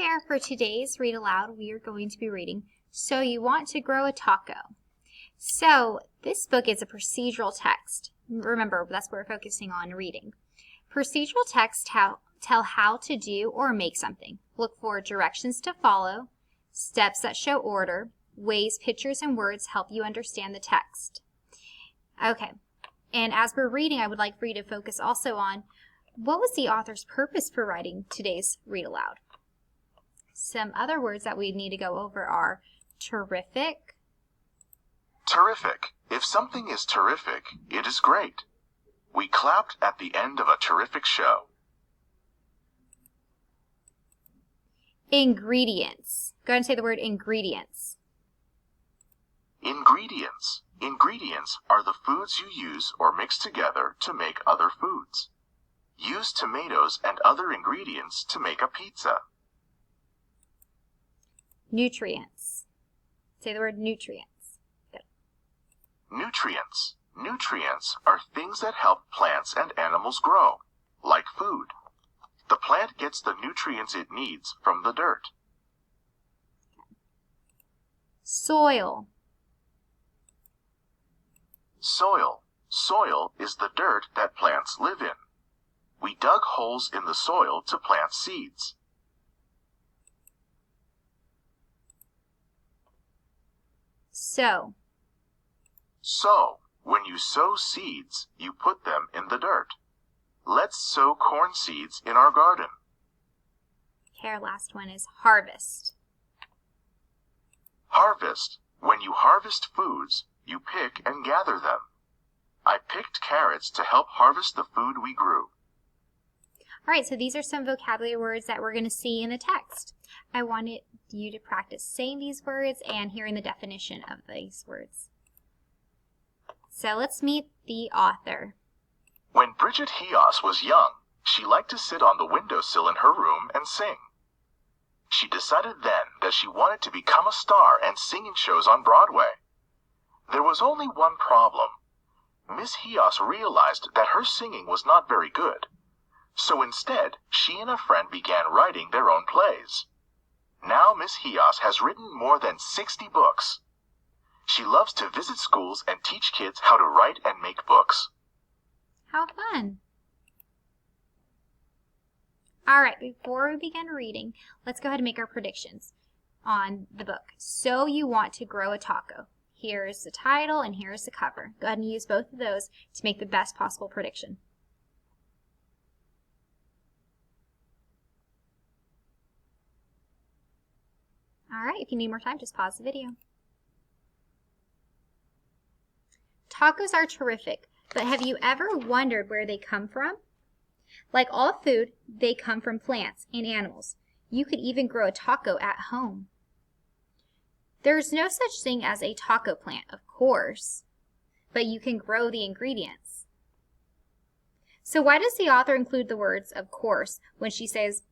there, for today's read aloud, we are going to be reading So You Want to Grow a Taco. So this book is a procedural text. Remember, that's what we're focusing on reading. Procedural texts tell how to do or make something. Look for directions to follow, steps that show order, ways pictures and words help you understand the text. Okay, and as we're reading, I would like for you to focus also on what was the author's purpose for writing today's read aloud. Some other words that we need to go over are terrific. Terrific. If something is terrific, it is great. We clapped at the end of a terrific show. Ingredients. Go ahead and say the word ingredients. Ingredients. Ingredients are the foods you use or mix together to make other foods. Use tomatoes and other ingredients to make a pizza. Nutrients. Say the word nutrients. Good. Nutrients. Nutrients are things that help plants and animals grow, like food. The plant gets the nutrients it needs from the dirt. Soil. Soil. Soil is the dirt that plants live in. We dug holes in the soil to plant seeds. Sow. Sow. When you sow seeds, you put them in the dirt. Let's sow corn seeds in our garden. Okay, our last one is harvest. Harvest. When you harvest foods, you pick and gather them. I picked carrots to help harvest the food we grew. All right, so these are some vocabulary words that we're going to see in the text. I wanted you to practice saying these words and hearing the definition of these words. So let's meet the author. When Bridget Heos was young, she liked to sit on the windowsill in her room and sing. She decided then that she wanted to become a star and sing in shows on Broadway. There was only one problem. Miss Heos realized that her singing was not very good. So instead, she and a friend began writing their own plays. Now Miss Heos has written more than 60 books. She loves to visit schools and teach kids how to write and make books. How fun! All right, before we begin reading, let's go ahead and make our predictions on the book. So You Want to Grow a Taco. Here's the title and here's the cover. Go ahead and use both of those to make the best possible prediction. All right, if you need more time, just pause the video. Tacos are terrific, but have you ever wondered where they come from? Like all food, they come from plants and animals. You could even grow a taco at home. There's no such thing as a taco plant, of course, but you can grow the ingredients. So why does the author include the words "of course" when she says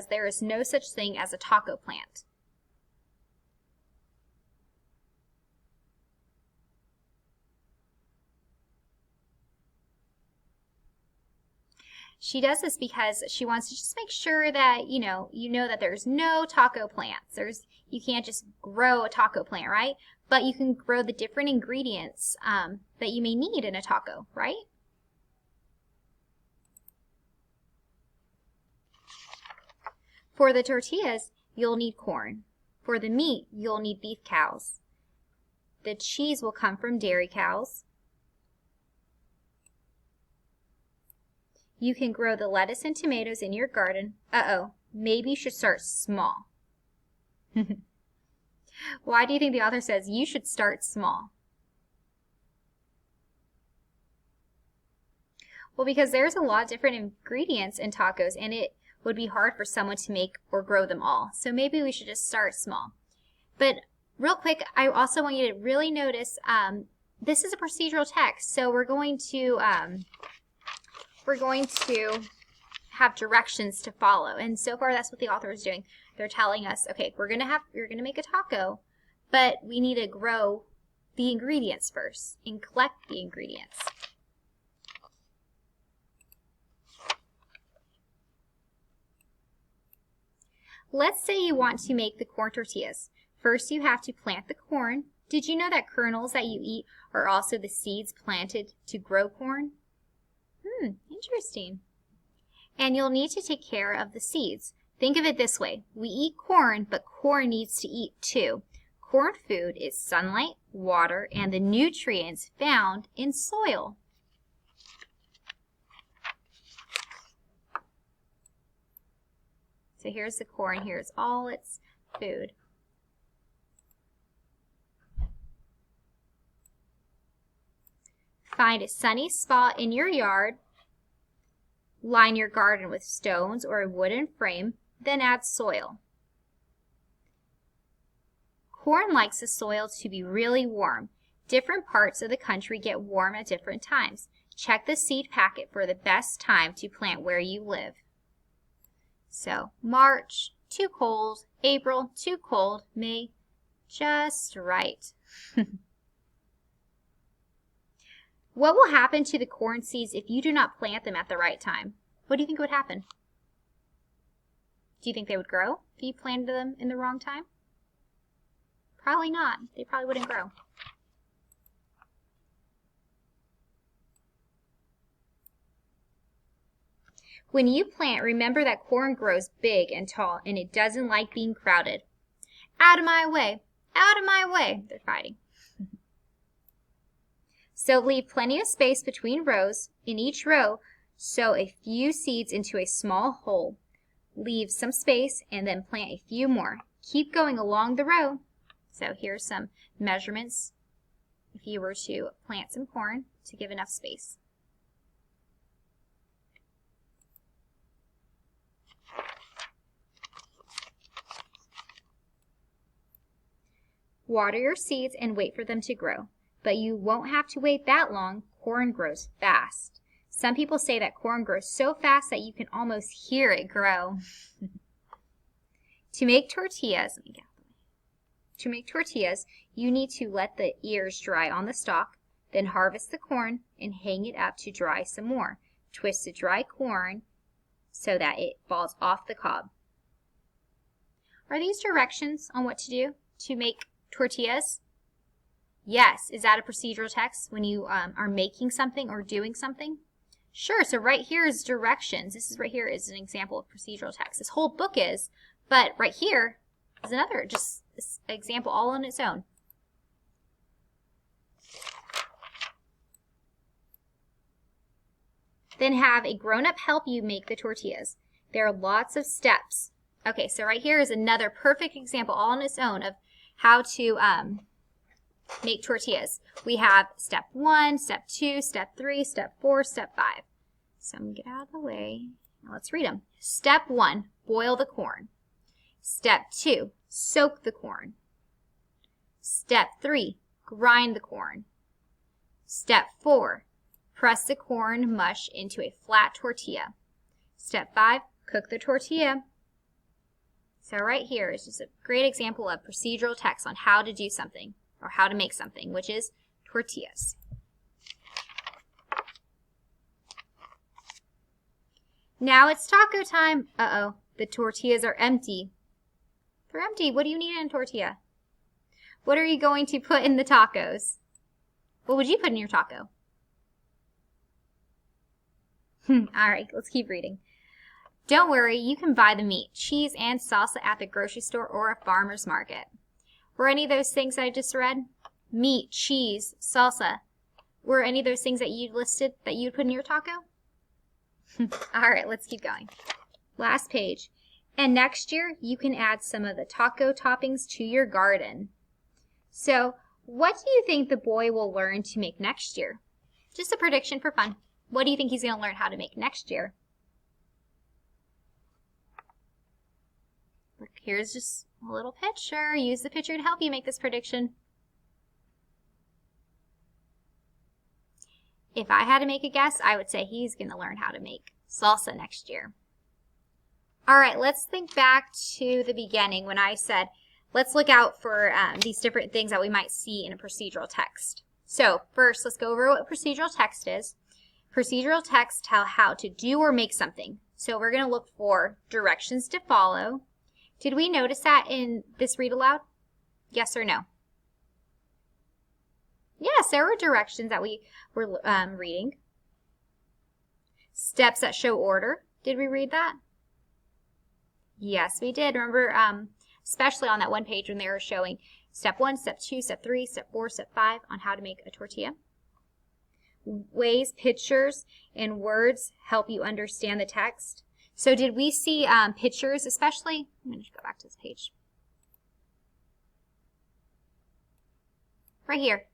there is no such thing as a taco plant? She does this because she wants to just make sure that, you know that there's no taco plants. You can't just grow a taco plant, right? But you can grow the different ingredients that you may need in a taco, right? For the tortillas, you'll need corn. For the meat, you'll need beef cows. The cheese will come from dairy cows. You can grow the lettuce and tomatoes in your garden. Maybe you should start small. Why do you think the author says you should start small? Well, because there's a lot of different ingredients in tacos, and it would be hard for someone to make or grow them all. So maybe we should just start small. But real quick, I also want you to really notice this is a procedural text, so we're going to have directions to follow. And so far that's what the author is doing. They're telling us, okay, you're gonna make a taco, but we need to grow the ingredients first and collect the ingredients. Let's say you want to make the corn tortillas. First, you have to plant the corn. Did you know that kernels that you eat are also the seeds planted to grow corn? Interesting. And you'll need to take care of the seeds. Think of it this way. We eat corn, but corn needs to eat too. Corn food is sunlight, water, and the nutrients found in soil. So here's the corn. Here's all its food. Find a sunny spot in your yard. Line your garden with stones or a wooden frame, then add soil. Corn likes the soil to be really warm. Different parts of the country get warm at different times. Check the seed packet for the best time to plant where you live. So, March, too cold. April, too cold. May, just right. What will happen to the corn seeds if you do not plant them at the right time? What do you think would happen? Do you think they would grow if you planted them in the wrong time? Probably not. They probably wouldn't grow. When you plant, remember that corn grows big and tall, and it doesn't like being crowded. Out of my way! Out of my way! They're fighting. So leave plenty of space between rows. In each row, sow a few seeds into a small hole. Leave some space and then plant a few more. Keep going along the row. So here's some measurements if you were to plant some corn to give enough space. Water your seeds and wait for them to grow. But you won't have to wait that long. Corn grows fast. Some people say that corn grows so fast that you can almost hear it grow. To make tortillas, you need to let the ears dry on the stalk, then harvest the corn and hang it up to dry some more. Twist the dry corn so that it falls off the cob. Are these directions on what to do to make tortillas? Yes. Is that a procedural text when you are making something or doing something? Sure. So right here is directions. This is right here is an example of procedural text. This whole book is, but right here is another, just this example all on its own. Then have a grown-up help you make the tortillas. There are lots of steps. Okay, so right here is another perfect example all on its own of how to make tortillas. We have step 1, step 2, step 3, step 4, step 5. So I'm going to get out of the way. Now let's read them. Step 1, boil the corn. Step 2, soak the corn. Step 3, grind the corn. Step 4, press the corn mush into a flat tortilla. Step 5, cook the tortilla. So right here is just a great example of procedural text on how to do something or how to make something, which is tortillas. Now it's taco time. Uh-oh, the tortillas are empty. They're empty. What do you need in a tortilla? What are you going to put in the tacos? What would you put in your taco? All right, let's keep reading. Don't worry, you can buy the meat, cheese, and salsa at the grocery store or a farmer's market. Were any of those things I just read? Meat, cheese, salsa. Were any of those things that you listed that you'd put in your taco? All right, let's keep going. Last page. And next year, you can add some of the taco toppings to your garden. So, what do you think the boy will learn to make next year? Just a prediction for fun. What do you think he's going to learn how to make next year? Look, here's just a little picture. Use the picture to help you make this prediction. If I had to make a guess, I would say he's going to learn how to make salsa next year. All right, let's think back to the beginning when I said, let's look out for these different things that we might see in a procedural text. So first, let's go over what procedural text is. Procedural text tell how to do or make something. So we're going to look for directions to follow, Did we notice that in this read aloud? Yes or no? Yes, there were directions that we were reading. Steps that show order. Did we read that? Yes, we did. Remember, especially on that one page when they were showing step 1, step 2, step 3, step 4, step 5 on how to make a tortilla. Ways, pictures, and words help you understand the text. So did we see pictures, especially? I'm going to go back to this page. Right here.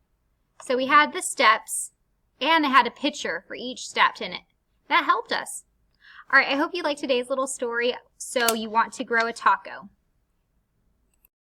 So we had the steps, and it had a picture for each step in it. That helped us. All right, I hope you liked today's little story, So You Want to Grow a Taco.